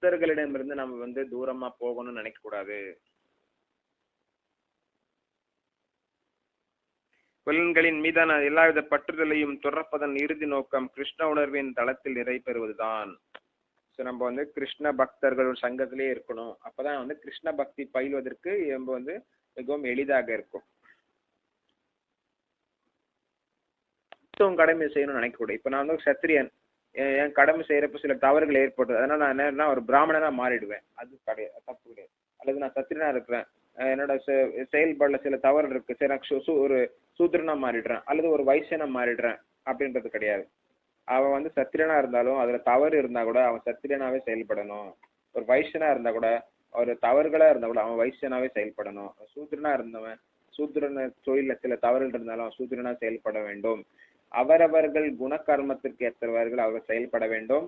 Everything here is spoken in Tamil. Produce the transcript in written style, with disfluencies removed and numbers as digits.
பக்தர்களிடமிருந்து நம்ம தூரமா போகணும்னு நினைக்க கூடாது. புலன்களின் மீதான எல்லாவித பற்றுதலையும் துறப்பதன் இறுதி நோக்கம் கிருஷ்ண உணர்வின் தளத்தில் நிறை பெறுவதுதான். நம்ம கிருஷ்ண பக்தர்கள் சங்கத்திலே இருக்கணும். அப்பதான் கிருஷ்ண பக்தி பயில்வதற்கு நம்ம மிகவும் எளிதாக இருக்கும். கடமை செய்யணும்னு நினைக்கக்கூடாது. இப்ப நான் சத்திரியன், என் கடமை செய்யறப்ப சில தவறுகள் ஏற்படுது, அதனால நான் என்ன ஒரு பிராமணனா மாறிடுவேன். அது கிடையாது, தப்பு கிடையாது. அல்லது நான் சத்திரியனா இருக்கிறேன், என்னோட செயல்பாடுல சில தவறு இருக்கு, சரி நான் ஒரு சூத்திரனா மாறிடுறேன் அல்லது ஒரு வைசியனா மாறிடுறேன் அப்படின்றது கிடையாது. அவன் சத்திரியனா இருந்தாலும் அதுல தவறு இருந்தா கூட அவன் சத்திரியனாவே செயல்படணும். ஒரு வைசியனா இருந்தா கூட ஒரு தவறுகளா இருந்தா கூட அவன் வைசியனாவே செயல்படணும். சூத்திரனா இருந்தவன் சூத்திரன தொழில சில தவறுகள் இருந்தாலும் அவன் சூத்திரனா செயல்பட வேண்டும். அவரவர்கள் குணகர்மத்திற்கு ஏற்றவர்கள் அவர்கள் செயல்பட வேண்டும்.